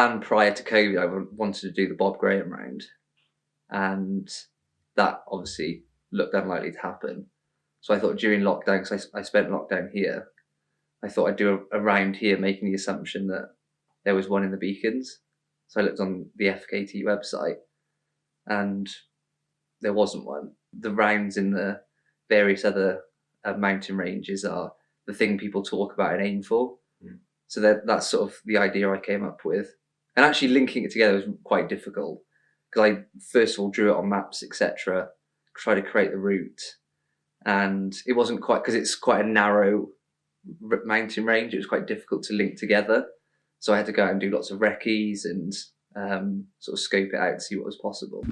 plan prior to COVID, I wanted to do the Bob Graham round, and that obviously looked unlikely to happen. So I thought during lockdown, because I spent lockdown here, I thought I'd do a round here, making the assumption that there was one in the Beacons. So I looked on the FKT website, and there wasn't one. The rounds in the various other mountain ranges are the thing people talk about and aim for. So that's sort of the idea I came up with. And actually linking it together was quite difficult, because I first of all drew it on maps, etc., tried to create the route, and it wasn't quite, because it's quite a narrow mountain range, it was quite difficult to link together. So I had to go out and do lots of recce's and sort of scope it out to see what was possible.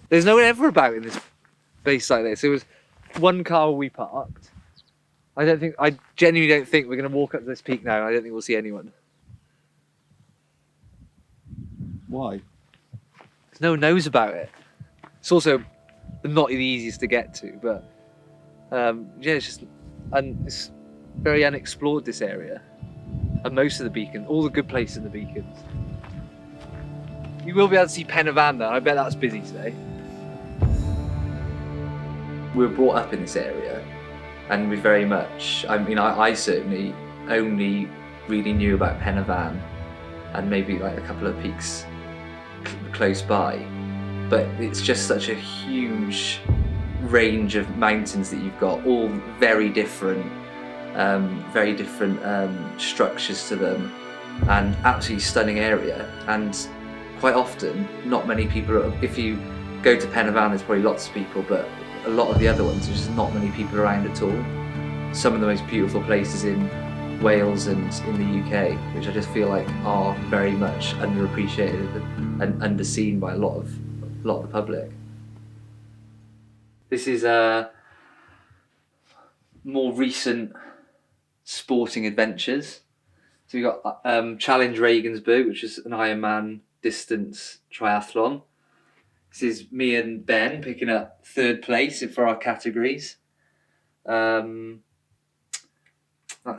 There's no one ever about in this base like this. It was one car we parked. I genuinely don't think we're going to walk up to this peak now. I don't think we'll see anyone. Why? Because no one knows about it. It's also not the easiest to get to, but yeah, it's just it's very unexplored, this area. And most of the beacons, all the good places in the beacons. You will be able to see Pen y Fan though. I bet that's busy today. We were brought up in this area, and we very much, I mean, I certainly only really knew about Pen y Fan and maybe like a couple of peaks close by, but it's just such a huge range of mountains that you've got, all very different structures to them, and absolutely stunning area. And quite often, not many people if you go to Pen y Fan, there's probably lots of people, but a lot of the other ones, there's just not many people around at all. Some of the most beautiful places in Wales and in the UK, which I just feel like are very much underappreciated and underseen by a lot of the public. This is more recent sporting adventures. So we got Challenge Regensburg, which is an Ironman distance triathlon. This is me and Ben picking up 3rd place for our categories. That's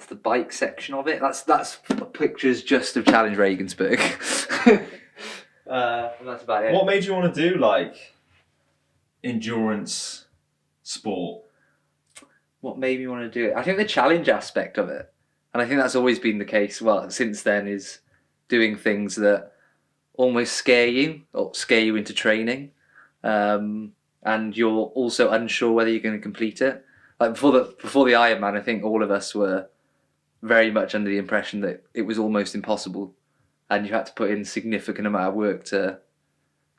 the bike section of it. That's pictures just of Challenge Regensburg. And that's about it. What made you want to do like endurance sport? What made me want to do it? I think the challenge aspect of it, and I think that's always been the case. Well, since then, is doing things that almost scare you or scare you into training, and you're also unsure whether you're going to complete it. Like before the Ironman, I think all of us were very much under the impression that it was almost impossible, and you had to put in a significant amount of work to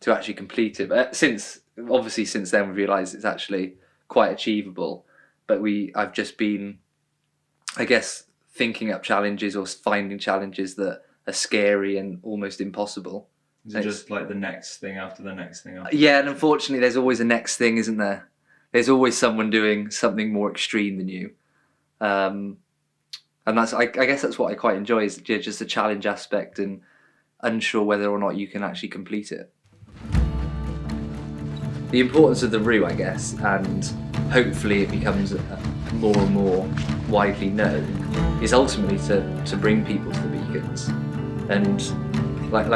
actually complete it. But since then, we realised it's actually quite achievable. But I've just been, I guess, thinking up challenges or finding challenges that are scary and almost impossible. Is it just like the next thing after the next thing after? Yeah, and unfortunately there's always a next thing, isn't there? There's always someone doing something more extreme than you. And that's, I guess that's what I quite enjoy, is just the challenge aspect and unsure whether or not you can actually complete it. The importance of the route, I guess, and hopefully it becomes more and more widely known, is ultimately to bring people to the beacons. And like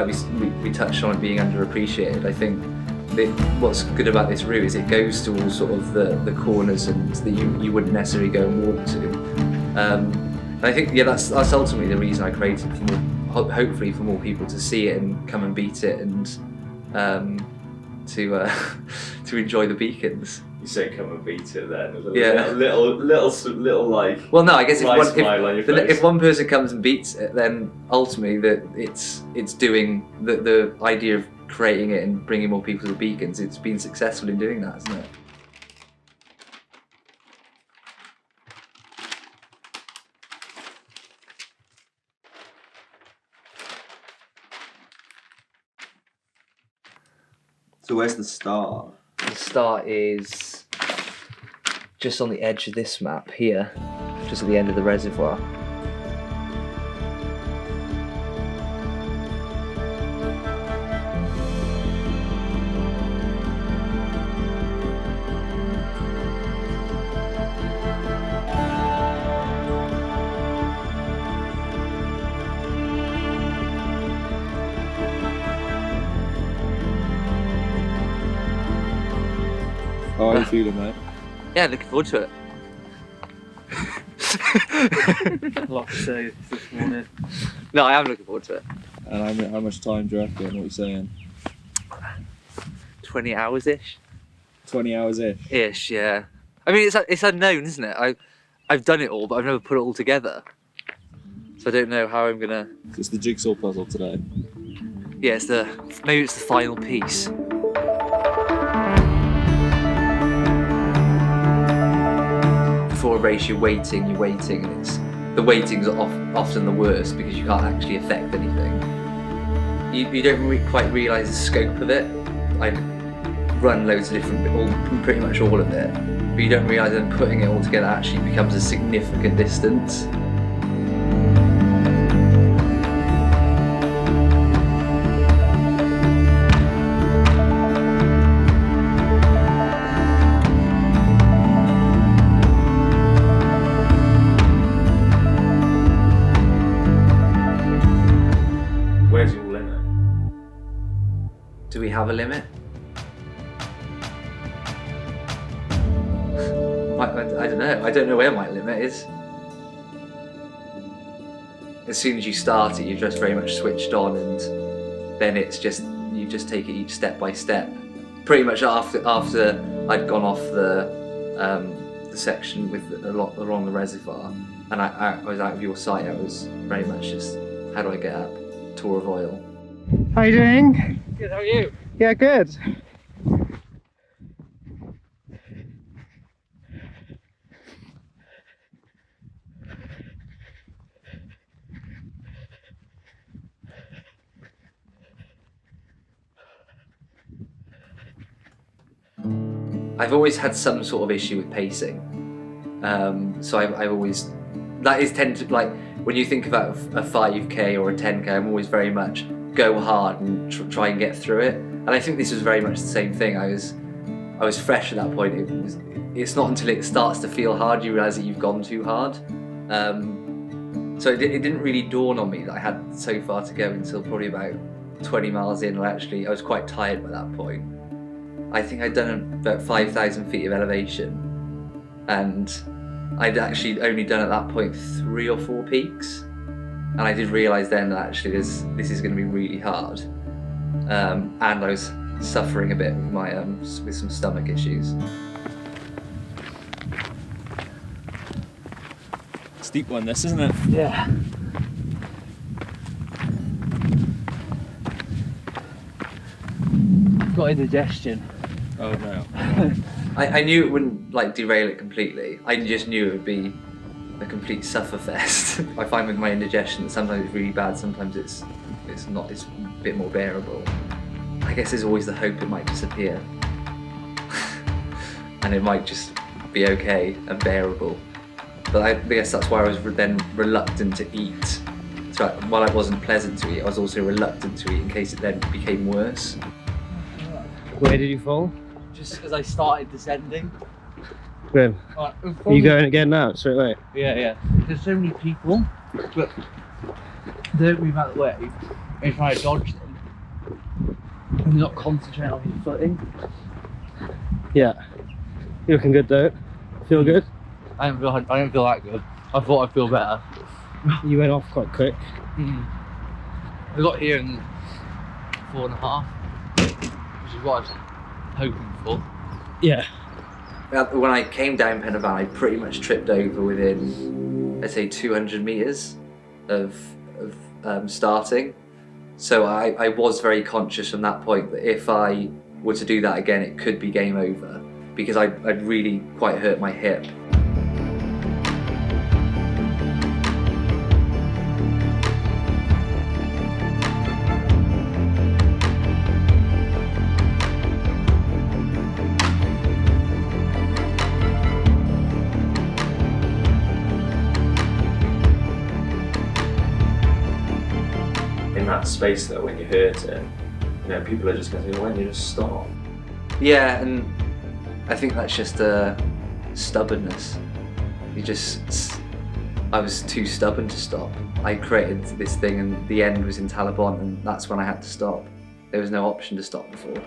we touched on it being underappreciated, I think what's good about this route is it goes to all sort of the corners and that you wouldn't necessarily go and walk to. And I think that's ultimately the reason I created it, hopefully for more people to see it and come and beat it, and to enjoy the beacons. You say come and beat it then. Yeah. Little like. Well, no, I guess if one person comes and beats it, then ultimately it's doing the idea of creating it and bringing more people to the beacons. It's been successful in doing that, hasn't it? So where's the start? The start is just on the edge of this map here, just at the end of the reservoir. How are you feeling, mate? Yeah, looking forward to it. A lot to say this morning. No, I am looking forward to it. And how much time do you reckon? What are you saying? 20 hours-ish. 20 hours-ish? Ish, yeah. I mean, it's unknown, isn't it? I've done it all, but I've never put it all together. So I don't know how I'm gonna... It's the jigsaw puzzle today. Yeah, maybe it's the final piece. Before a race, you're waiting, and the waiting's often the worst because you can't actually affect anything. You don't quite realise the scope of it. I run loads of different, pretty much all of it, but you don't realise that putting it all together actually becomes a significant distance. Where's your limit? Do we have a limit? I don't know. I don't know where my limit is. As soon as you start it, you're just very much switched on, and then it's just you just take it each step by step. Pretty much after I'd gone off the section along the reservoir, and I was out of your sight. I was very much just, how do I get up? Tour of oil. How you doing? Good. How are you? Yeah, good. I've always had some sort of issue with pacing. So I've always, that is tend to, like, when you think about a 5k or a 10k, I'm always very much go hard and try and get through it. And I think this was very much the same thing. I was fresh at that point. It's not until it starts to feel hard you realise that you've gone too hard. So it didn't really dawn on me that I had so far to go until probably about 20 miles in. I was quite tired by that point. I think I'd done about 5,000 feet of elevation, and I'd actually only done at that point 3 or 4 peaks, and I did realise then that actually this is going to be really hard, and I was suffering a bit with my with some stomach issues. Steep one, this, isn't it? Yeah. I've got indigestion. Oh no. I knew it wouldn't like derail it completely. I just knew it would be a complete sufferfest. I find with my indigestion that sometimes it's really bad, sometimes it's not. It's a bit more bearable. I guess there's always the hope it might disappear, and it might just be okay and bearable. But I guess that's why I was then reluctant to eat. So while it wasn't pleasant to eat, I was also reluctant to eat in case it then became worse. Where did you fall? Just because I started descending. Good. Are you going again now, straight away? Yeah. There's so many people, but they don't move out of the way. And you're trying to dodge them. And you're not concentrating on your footing. Yeah. You're looking good though. Feel good? I don't feel that good. I thought I'd feel better. You went off quite quick. I got here in 4.5, which is what I was hoping for. Yeah. When I came down Pen y Fan, I pretty much tripped over within, I'd say, 200 metres of starting. So I was very conscious from that point that if I were to do that again, it could be game over, because I'd really quite hurt my hip. In that space though, when you hurt it, you know, people are just going to say, "Why don't you just stop?" Yeah, and I think that's just a stubbornness. I was too stubborn to stop. I created this thing and the end was in Taliban, and that's when I had to stop. There was no option to stop before.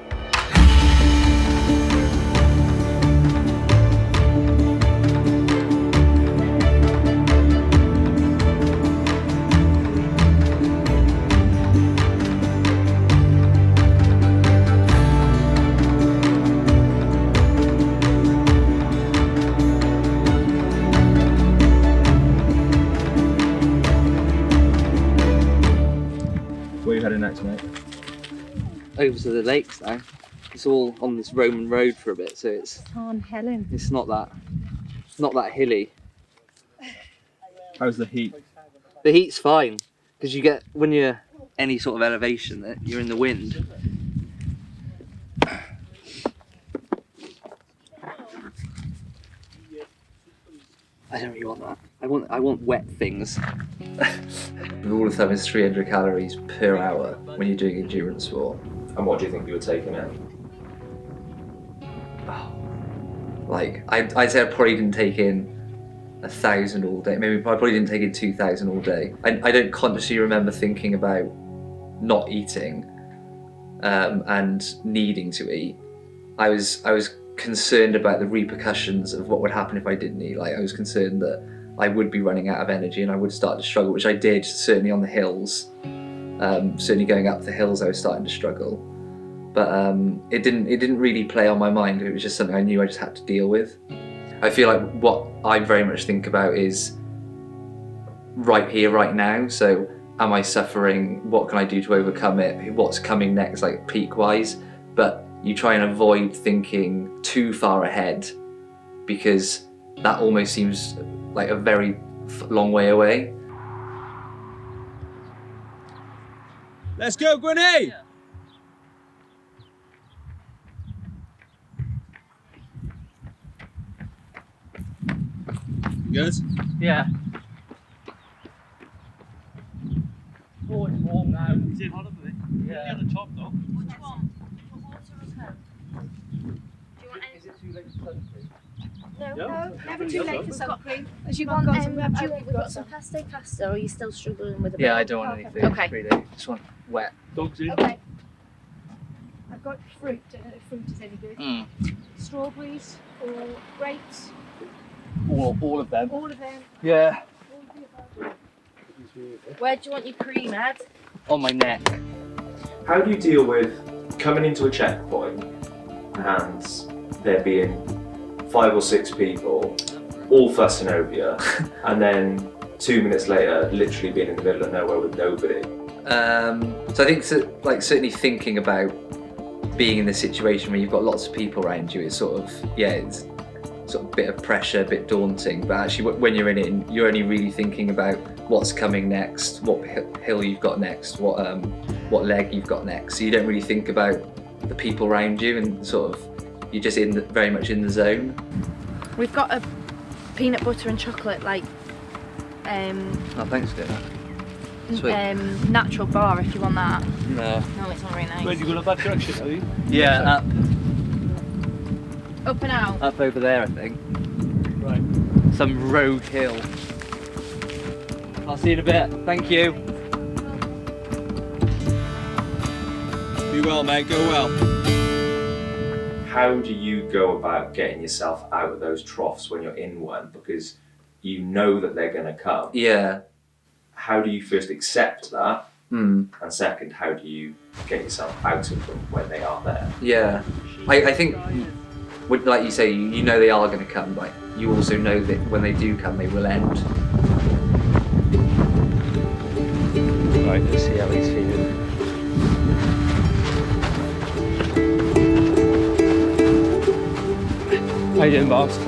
heading next, mate? Over to the lakes now. It's all on this Roman road for a bit, so it's Helen. not that hilly. How's the heat? The heat's fine because you get, when you're any sort of elevation, you're in the wind. I don't really want that. I want wet things. The rule of thumb is 300 calories per hour when you're doing endurance sport. And what do you think you were taking in? Like, I'd say I probably didn't take in 1,000 all day. Maybe I probably didn't take in 2,000 all day. I don't consciously remember thinking about not eating and needing to eat. I was concerned about the repercussions of what would happen if I didn't eat. Like, I was concerned that I would be running out of energy and I would start to struggle, which I did, certainly on the hills. Certainly going up the hills I was starting to struggle. But it didn't really play on my mind. It was just something I knew I just had to deal with. I feel like what I very much think about is right here, right now. So am I suffering? What can I do to overcome it? What's coming next, like peak-wise? But you try and avoid thinking too far ahead because that almost seems like a very long way away. Let's go, Gwynne! Good? Yeah. Oh, it's warm now. Is it hot up a bit? Yeah. At the top though. What do you want? A water or Coke? Do you want any? Is it too late for sunscreen? No, never too late for sunscreen. Do you want, want, we've got some pasta pasta, or are you still struggling with a Yeah, I bit? don't want anything. Okay. Really. Just want wet. Dogs in. Okay. I've got fruit. Don't know if fruit is any good. Mm. Strawberries or grapes. All of them. All of them. Yeah. All of the above. Where do you want your cream, Ed? On my neck. How do you deal with coming into a checkpoint and there being 5 or 6 people all fussing over you, and then 2 minutes later literally being in the middle of nowhere with nobody? So I think certainly thinking about being in the situation where you've got lots of people around you, it's sort of, it's sort of a bit of pressure, a bit daunting, but actually when you're in it, you're only really thinking about what's coming next, what hill you've got next, what leg you've got next. So you don't really think about the people around you, and sort of you're just very much in the zone. We've got a peanut butter and chocolate, like, Oh, thanks for doing that. Sweet. natural bar if you want that. No. No, it's not very nice. Where do you go that direction, are you? Yeah, Up and out. up over there, I think. Right. Some rogue hill. I'll see you in a bit. Thank you. Be well, mate, go well. How do you go about getting yourself out of those troughs when you're in one, because you know that they're going to come? Yeah. How do you first accept that? Hmm. And second, how do you get yourself out of them when they are there? Yeah. I think, like you say, you know they are going to come, but you also know that when they do come, they will end. Right, let's see how he's feeling. How you doing, boss?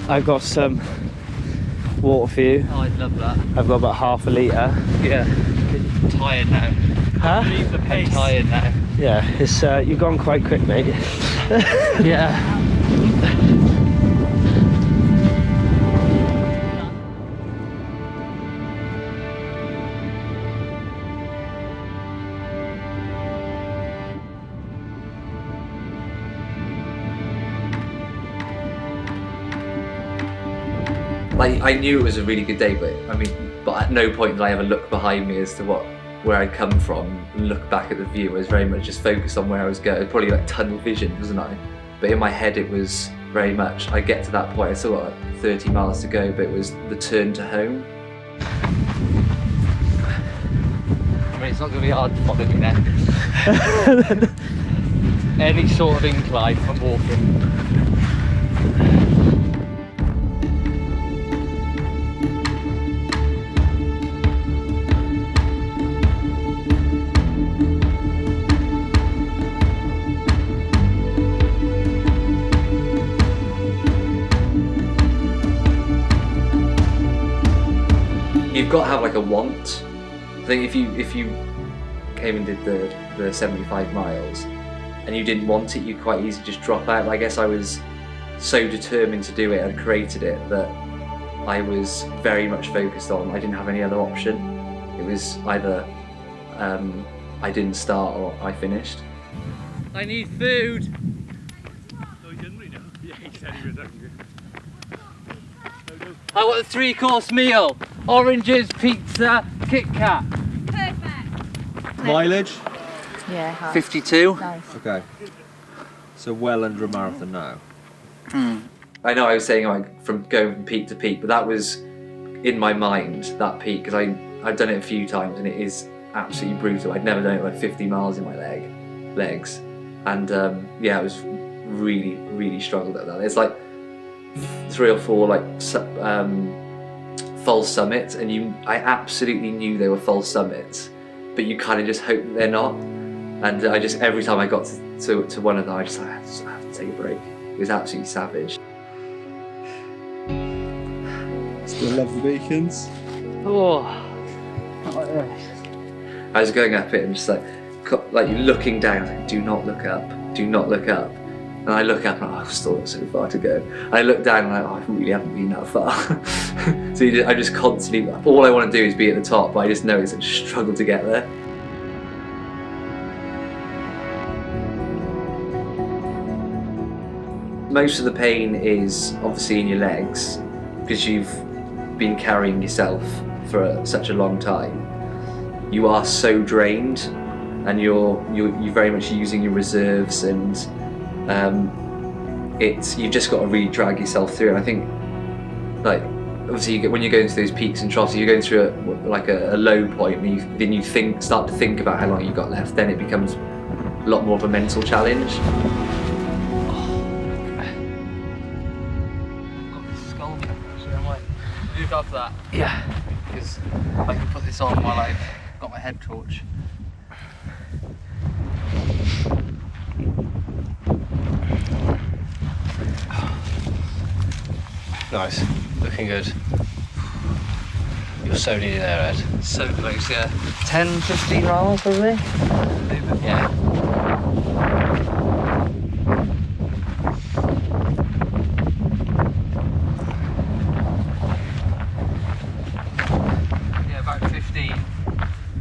I've got some water for you. Oh, I'd love that. I've got about half a litre. Yeah. I'm tired now. Huh? Leave the pace. I'm tired now. Yeah, it's you've gone quite quick, mate. Yeah. Like, I knew it was a really good day, but at no point did I ever look behind me as to where I'd come from and look back at the view. I was very much just focused on where I was going. Probably like tunnel vision, wasn't I? But in my head it was very much, I get to that point, I still got like 30 miles to go, but it was the turn to home. I mean, it's not going to be hard to follow me then. Any sort of incline, I'm walking. you've got to have like a want. I think if you came and did the 75 miles and you didn't want it, you quite easily just drop out. But I guess I was so determined to do it and created it that I was very much focused on, I didn't have any other option. It was either I didn't start or I finished. I need food. I want a 3-course meal. Oranges, pizza, Kit Kat. Perfect. Mileage? Yeah. 52. Nice. Okay. So well under a marathon now. I know I was saying like from going from peak to peak, but that was in my mind, that peak, because I've done it a few times and it is absolutely brutal. I'd never done it like 50 miles in my legs. And yeah, I was really struggled at that. It's like 3 or 4 like false summits, and I absolutely knew they were false summits, but you kind of just hope that they're not. And I just, every time I got to one of them, I just had to take a break. It was absolutely savage. Still love the beacons. Oh, not like this. I was going up it and just like you're looking down, like, do not look up. And I look up and I've still got so far to go. And I look down and I really haven't been that far. So I just constantly, all I want to do is be at the top, but I just know it's such a struggle to get there. Most of the pain is obviously in your legs because you've been carrying yourself for such a long time. You are so drained, and you're very much using your reserves, and you've just got to really drag yourself through. And I think, like, obviously when you're going through those peaks and troughs, you're going through a low point, and then you start to think about how long you've got left. Then it becomes a lot more of a mental challenge. Moved off that. Yeah. Because I can put this on while I've got my head torch. Nice. Looking good. You're so nearly there, Ed. So close, yeah. 10, 15 miles probably? Yeah.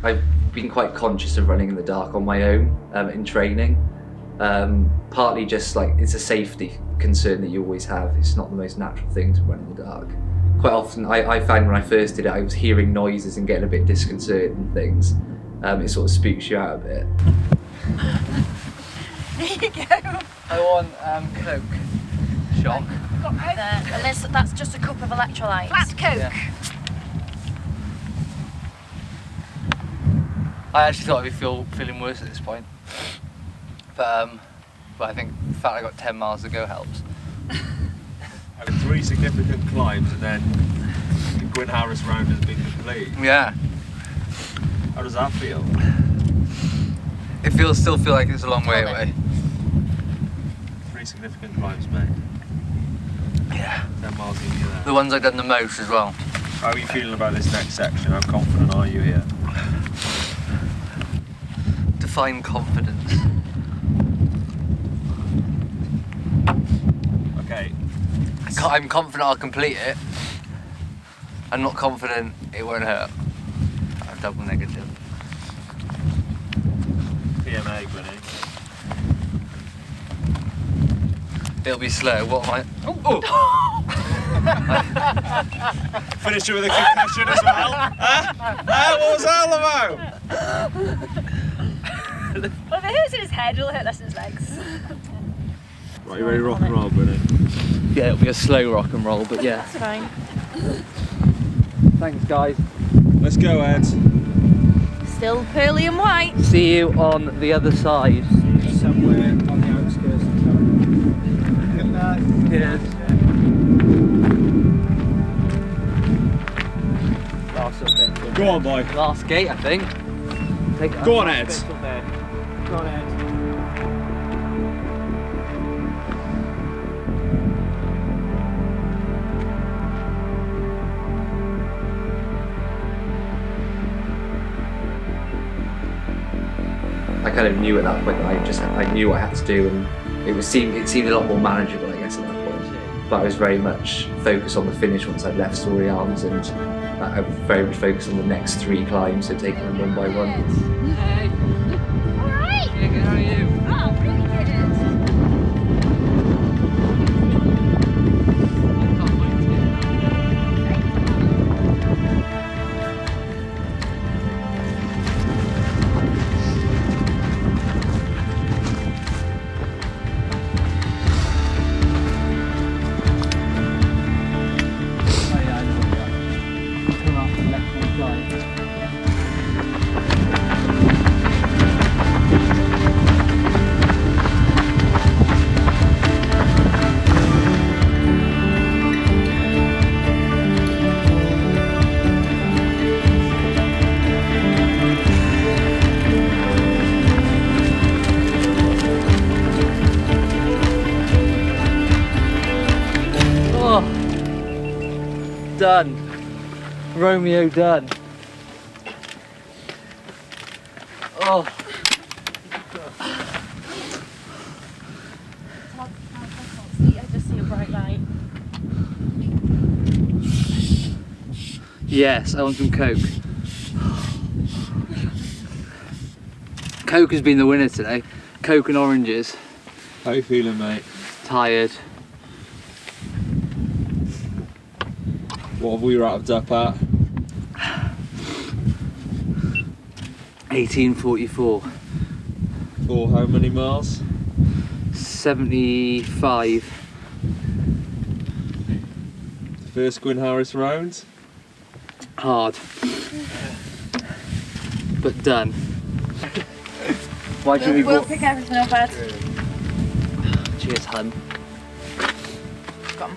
I've been quite conscious of running in the dark on my own in training. Partly just like it's a safety concern that you always have. It's not the most natural thing to run in the dark. Quite often, I found when I first did it, I was hearing noises and getting a bit disconcerted and things. It sort of spooks you out a bit. There you go. I want Coke. Shock. And that's just a cup of electrolytes. Flat Coke. Yeah. I actually thought I'd be feeling worse at this point, but I think the fact I got 10 miles to go helps. Having 3 significant climbs and then the Gwynne-Harris Round has been complete. Yeah. How does that feel? It still feel like it's a long way away. 3 significant climbs, mate. Yeah. 10 miles into there. The ones I've done the most as well. How are you feeling about this next section? How confident are you here? Define confidence. Okay. I'm confident I'll complete it. I'm not confident it won't hurt. I'm double negative. PMA, Gwynne. It'll be slow. What am I? Oh! Finished it with a concussion as well. What was that all about? Well, if it hurts in his head, it'll hurt less in his legs. Right, you ready to rock and roll, Gwynne? Yeah, it'll be a slow rock and roll, but yeah. That's fine. Thanks, guys. Let's go, Ed. Still pearly and white. See you on the other side. Somewhere on the outskirts of town. Good night. Cheers. Last little bit. Go on, boy. Last gate, I think. Go on, Ed. Go on, Ed. I kind of knew at that point that I knew what I had to do, and it seemed a lot more manageable, I guess, at that point. But I was very much focused on the finish once I'd left Story Arms, and I was very much focused on the next 3 climbs, so taking them one by one. Hey. Alright! Yeah, good, how are you? Oh, really good. Done. Romeo done. Oh. I just see a bright light. Yes, I want some Coke. Coke has been the winner today. Coke and oranges. How you feeling, mate? Tired. What have we wrapped up at? 1844. For how many miles? 75. First Gwynne-Harris Round? Hard. But done. Why do we We'll pick everything up, Ed. Cheers, hun. Come.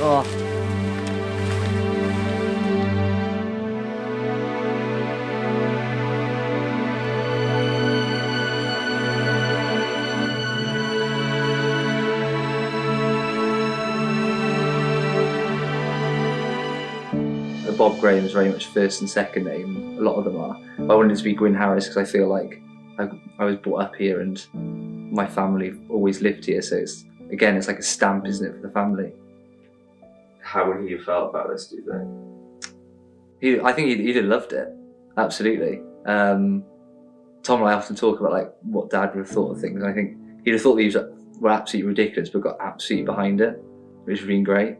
Oh. Bob Graham is very much first and second name. A lot of them are. But I wanted to be Gwynne-Harris because I feel like I was brought up here and my family always lived here. So it's like a stamp, isn't it, for the family? How would he have felt about this, do you think? I think he'd have loved it. Absolutely. Tom and I often talk about like what Dad would have thought of things. And I think he'd have thought these were absolutely ridiculous, but got absolutely behind it, which has been great.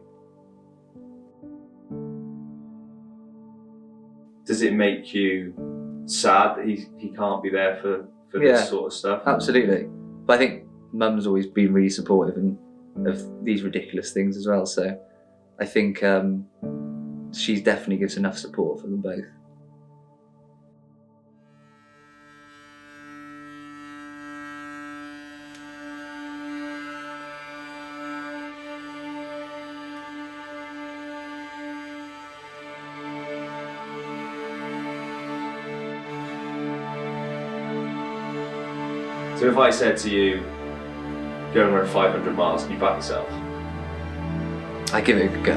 Does it make you sad that he can't be there for Yeah, this sort of stuff? Absolutely. But I think Mum's always been really supportive of these ridiculous things as well. So I think she definitely gives enough support for them both. So if I said to you, go and run 500 miles, can you back yourself? I give it a go.